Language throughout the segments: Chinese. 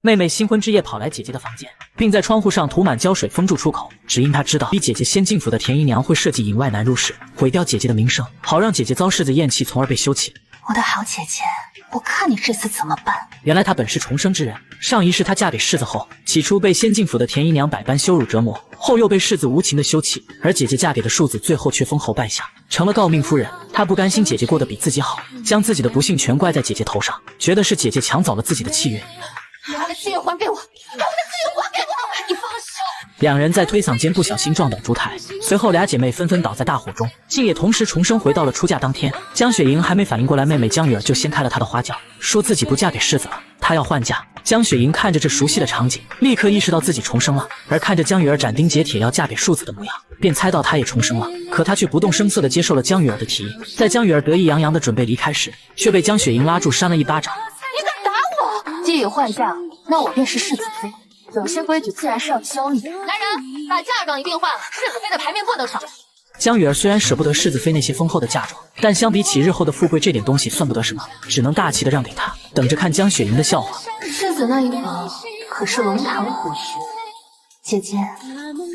妹妹新婚之夜跑来姐姐的房间，并在窗户上涂满胶水封住出口，只因她知道比姐姐先进府的田姨娘会设计引外男入室，毁掉姐姐的名声，好让姐姐遭世子厌弃，从而被休弃。我的好姐姐，我看你这次怎么办？原来她本是重生之人，上一世她嫁给世子后，起初被先进府的田姨娘百般羞辱折磨，后又被世子无情的休弃，而姐姐嫁给的庶子最后却封侯拜相，成了诰命夫人。她不甘心姐姐过得比自己好，将自己的不幸全怪在姐姐头上，觉得是姐姐抢走了自己的气运。把我的资源还给我！把我的资源还给我！你放手！两人在推搡间不小心撞倒烛台，随后俩姐妹纷纷倒在大火中，竟也同时重生回到了出嫁当天。江雪莹还没反应过来，妹妹江雨儿就掀开了她的花轿，说自己不嫁给世子了，她要换嫁。江雪莹看着这熟悉的场景，立刻意识到自己重生了，而看着江雨儿斩钉截铁要嫁给庶子的模样，便猜到她也重生了。可她却不动声色地接受了江雨儿的提议。在江雨儿得意洋洋地准备离开时，却被江雪莹拉住，扇了一巴掌。你敢打我！既已换嫁，那我便是世子妃，有些规矩自然是要教你的。来人，把嫁妆一并换了，世子妃的牌面不能少。江雨儿虽然舍不得世子妃那些丰厚的嫁妆，但相比起日后的富贵，这点东西算不得什么，只能大气的让给她，等着看江雪莹的笑话。世子那一房可是龙潭虎穴，姐姐，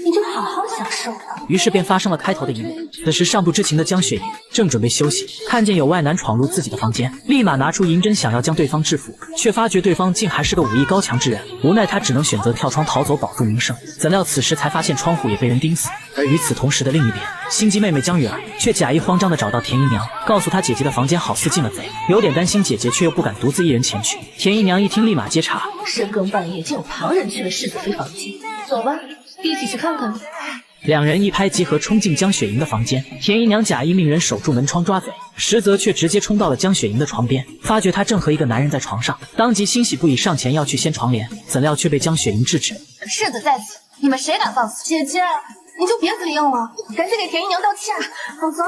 你就好好享受吧。于是便发生了开头的一幕。此时尚不知情的江雪莹正准备休息，看见有外男闯入自己的房间，立马拿出银针想要将对方制服，却发觉对方竟还是个武艺高强之人，无奈他只能选择跳窗逃走，保住名声。怎料此时才发现窗户也被人钉死。而与此同时的另一边，心机妹妹江雨儿却假意慌张地找到田姨娘，告诉她姐姐的房间好似进了贼，有点担心姐姐，却又不敢独自一人前去。田姨娘一听立马接茬，深更半夜竟有旁人去了世子妃房间，走吧，一起去看看吧。两人一拍即合，冲进江雪莹的房间。田姨娘假意命人守住门窗抓贼，实则却直接冲到了江雪莹的床边，发觉她正和一个男人在床上，当即欣喜不已，上前要去掀床帘，怎料却被江雪莹制止。世子在此，你们谁敢放肆？姐姐，你就别嘴硬了，赶紧给田姨娘道歉，否则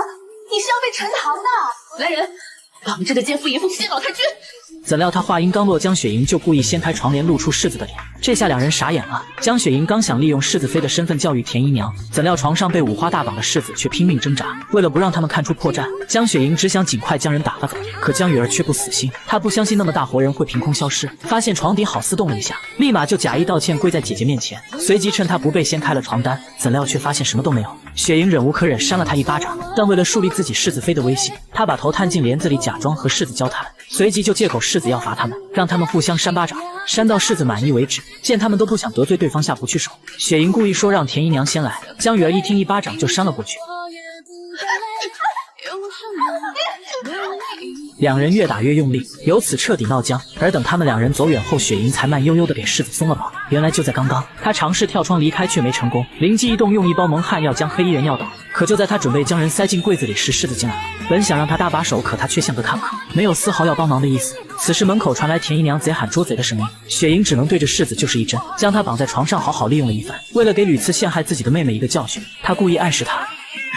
你是要被沉塘的。来人，把我们这对奸夫淫妇卸到太君。怎料他话音刚落，江雪莹就故意掀开床帘，露出世子的脸。这下两人傻眼了。江雪莹刚想利用世子妃的身份教育田姨娘，怎料床上被五花大绑的世子却拼命挣扎。为了不让他们看出破绽，江雪莹只想尽快将人打发走。可江雨儿却不死心，她不相信那么大活人会凭空消失。发现床底好似动了一下，立马就假意道歉，跪在姐姐面前，随即趁她不备掀开了床单。怎料却发现什么都没有。雪莹忍无可忍，扇了他一巴掌，但为了树立自己世子妃的威信，她把头探进帘子里，假装和世子交谈，随即就借口世子要罚他们，让他们互相扇巴掌，扇到世子满意为止。见他们都不想得罪对方，下不去手，雪莹故意说让田姨娘先来。江雨儿一听，一巴掌就扇了过去。两人越打越用力，由此彻底闹僵。而等他们两人走远后，雪莹才慢悠悠地给世子松了绑。原来就在刚刚，她尝试跳窗离开却没成功，灵机一动，用一包蒙汗药将黑衣人药倒。可就在她准备将人塞进柜子里时，世子进来了。本想让他搭把手，可他却像个看客，没有丝毫要帮忙的意思。此时门口传来田姨娘贼喊捉贼的声音，雪莹只能对着世子就是一针，将他绑在床上好好利用了一番。为了给屡次陷害自己的妹妹一个教训，她故意暗示她，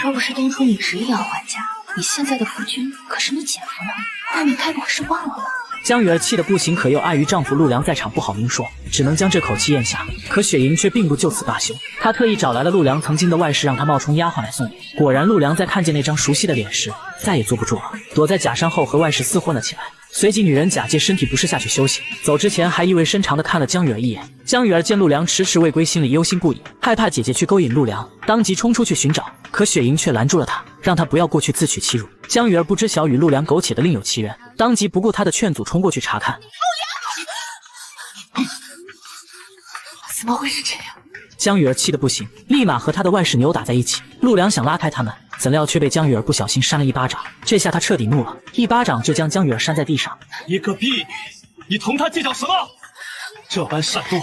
若不是当初你执意要还家，你现在的夫君可是你姐夫呢，那你该不会是忘了吧？江雨儿气得不行，可又碍于丈夫陆良在场不好明说，只能将这口气咽下。可雪莹却并不就此罢休，她特意找来了陆良曾经的外室，让他冒充丫鬟来送礼。果然，陆良在看见那张熟悉的脸时，再也坐不住了，躲在假山后和外室厮混了起来。随即，女人假借身体不适下去休息，走之前还意味深长地看了江雨儿一眼。江雨儿见陆良迟迟未归，心里忧心不已，害怕姐姐去勾引陆良，当即冲出去寻找。可雪莹却拦住了她，让她不要过去自取其辱。江雨儿不知晓与陆良苟且的另有其人，当即不顾她的劝阻，冲过去查看。陆良，怎么会是这样？江雨儿气得不行，立马和她的外室扭打在一起。陆良想拉开他们，怎料却被江雨儿不小心扇了一巴掌。这下他彻底怒了，一巴掌就将江雨儿扇在地上。一个婢女，你同她计较什么？这般善妒，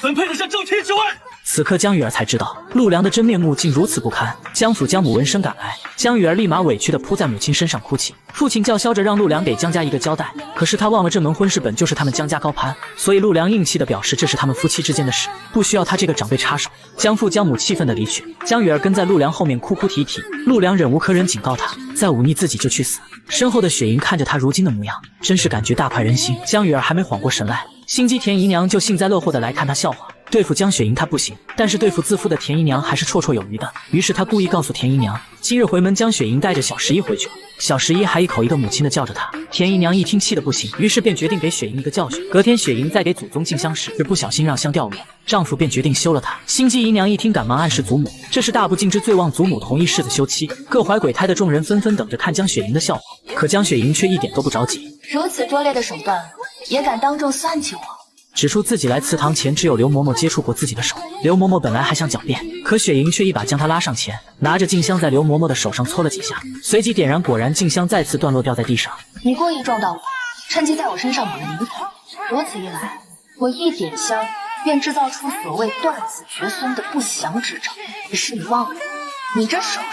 怎配得上正妻之位？此刻江雨儿才知道，陆良的真面目竟如此不堪。江府江母闻声赶来，江雨儿立马委屈地扑在母亲身上哭泣。父亲叫嚣着让陆良给江家一个交代，可是他忘了这门婚事本就是他们江家高攀，所以陆良硬气地表示这是他们夫妻之间的事，不需要他这个长辈插手。江父江母气愤地离去，江雨儿跟在陆良后面哭哭啼啼。陆良忍无可忍，警告他再忤逆自己就去死。身后的雪莹看着他如今的模样，真是感觉大快人心。江雨儿还没缓过神来，心机田姨娘就幸灾乐祸地来看他笑话。对付江雪莹她不行，但是对付自负的田姨娘还是绰绰有余的。于是他故意告诉田姨娘，今日回门江雪莹带着小十一回去了。小十一还一口一个母亲的叫着她。田姨娘一听气得不行，于是便决定给雪莹一个教训。隔天雪莹在给祖宗敬香时，不小心让香掉落，丈夫便决定休了她。心机姨娘一听，赶忙暗示祖母，这是大不敬之罪，望祖母同意世子休妻。各怀鬼胎的众人纷纷等着看江雪莹的笑话，可江雪莹却一点都不着急。如此拙劣的手段，也敢当众算计我？指出自己来祠堂前只有刘嬷嬷接触过自己的手。刘嬷嬷本来还想狡辩，可雪莹却一把将她拉上前，拿着静香在刘嬷嬷的手上搓了几下，随即点燃，果然静香再次断落掉在地上。你故意撞到我，趁机在我身上抹了泥土，如此一来，我一点香便制造出所谓断子绝孙的不祥之兆。只是你忘了，你这手上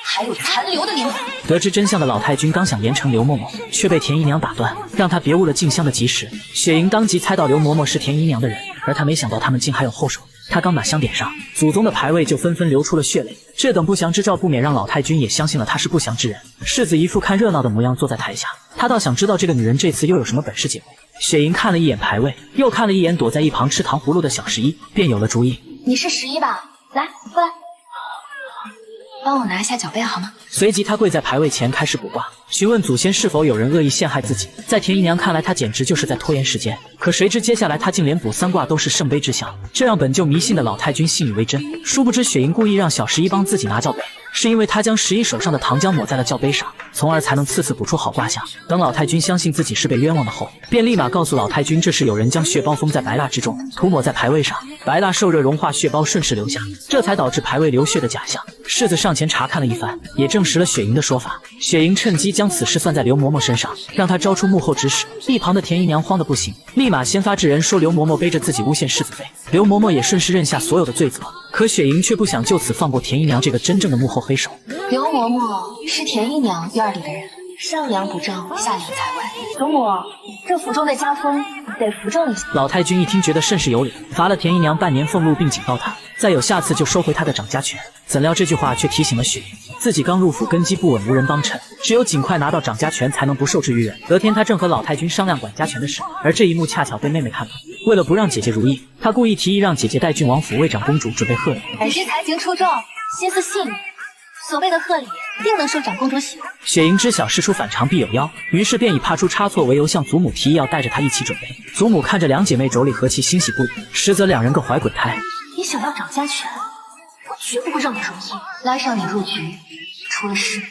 还有残留的灵魂。得知真相的老太君刚想严惩刘嬷嬷，却被田姨娘打断，让她别误了静香的及时。雪莹当即猜到刘嬷嬷是田姨娘的人，而她没想到他们竟还有后手。她刚把香点上，祖宗的牌位就纷纷流出了血泪。这等不祥之兆不免让老太君也相信了她是不祥之人。世子一副看热闹的模样坐在台下，他倒想知道这个女人这次又有什么本事解围。雪莹看了一眼牌位，又看了一眼躲在一旁吃糖葫芦的小十一，便有了主意。你是十一吧？来，过来。帮我拿一下脚杯好吗？随即他跪在牌位前开始卜卦，询问祖先是否有人恶意陷害自己。在田姨娘看来，他简直就是在拖延时间。可谁知接下来他竟连卜3卦都是圣杯之象，这让本就迷信的老太君信以为真。殊不知雪莹故意让小十一帮自己拿教杯，是因为他将十一手上的糖浆抹在了教杯上，从而才能次次卜出好卦象。等老太君相信自己是被冤枉的后，便立马告诉老太君，这是有人将血包封在白蜡之中，涂抹在牌位上，白蜡受热融化，血包顺势流下，这才导致牌位流血的假象。世子上前查看了一番，也证实了雪莹的说法。雪莹趁机将此事算在刘嬷嬷身上，让她招出幕后指使。一旁的田姨娘慌得不行，立马先发制人，说刘嬷嬷背着自己诬陷世子妃。刘嬷嬷也顺势认下所有的罪责，可雪莹却不想就此放过田姨娘这个真正的幕后黑手。刘嬷嬷是田姨娘院里的人，上梁不正下梁才歪。祖母，这府中的家风得扶正一下。老太君一听觉得甚是有理，罚了田姨娘半年俸禄，并警告她再有下次就收回她的掌家权。怎料这句话却提醒了雪莹，自己刚入府，根基不稳，无人帮衬，只有尽快拿到掌家权，才能不受制于人。隔天他正和老太君商量管家权的事，而这一幕恰巧被妹妹看到。为了不让姐姐如意，他故意提议让姐姐带郡王府为长公主准备贺礼。本是才情出众，心思细腻，所谓的贺礼定能受长公主喜欢。雪莹知晓事出反常必有妖，于是便以怕出差错为由向祖母提议要带着她一起准备。祖母看着两姐妹妯娌和气，欣喜不已，实则两人各怀鬼胎。你想要掌家权，我绝不会让你如意。拉上你入局，出了事，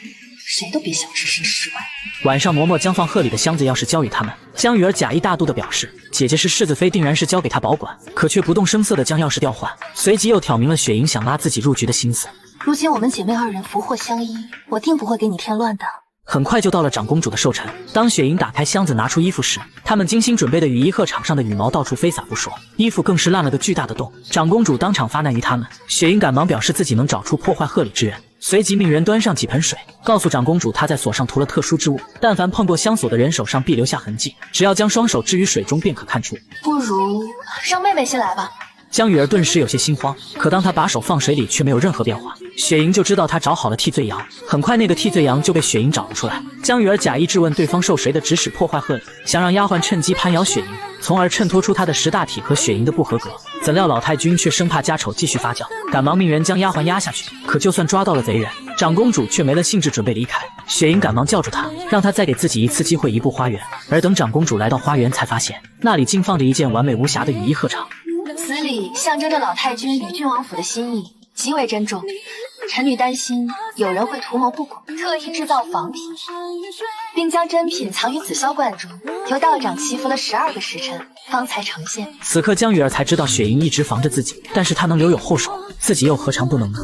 谁都别想置身事外。晚上嬷嬷将放贺礼的箱子钥匙交予他们，江雨儿假意大度地表示姐姐是世子妃，定然是交给她保管，可却不动声色地将钥匙调换，随即又挑明了雪莹想拉自己入局的心思。如今我们姐妹二人福祸相依，我定不会给你添乱的。很快就到了长公主的寿辰。当雪莹打开箱子拿出衣服时，他们精心准备的羽衣鹤场上的羽毛到处飞洒不说，衣服更是烂了个巨大的洞。长公主当场发难于他们，雪莹赶忙表示自己能找出破坏贺礼之人，随即命人端上几盆水，告诉长公主她在锁上涂了特殊之物，但凡碰过香锁的人手上必留下痕迹，只要将双手置于水中便可看出。不如让妹妹先来吧。江雨儿顿时有些心慌，可当她把手放水里却没有任何变化，雪莹就知道她找好了替罪羊。很快那个替罪羊就被雪莹找了出来。江雨儿假意质问对方受谁的指使破坏贺礼，想让丫鬟趁机攀咬雪莹，从而衬托出她的识大体和雪莹的不合格。怎料老太君却生怕家丑继续发酵，赶忙命人将丫鬟押下去。可就算抓到了贼人，长公主却没了兴致，准备离开。雪莹赶忙叫住她，让她再给自己一次机会，移步花园。而等长公主来到花园，才发现那里竟放着一件完美无瑕的羽衣鹤氅。此礼象征着老太君与郡王府的心意，极为珍重。臣女担心有人会图谋不轨，特意制造仿品，并将真品藏于紫霄罐中，由道长祈福了12个时辰，方才呈现。此刻江雨儿才知道雪莹一直防着自己，但是她能留有后手，自己又何尝不能呢？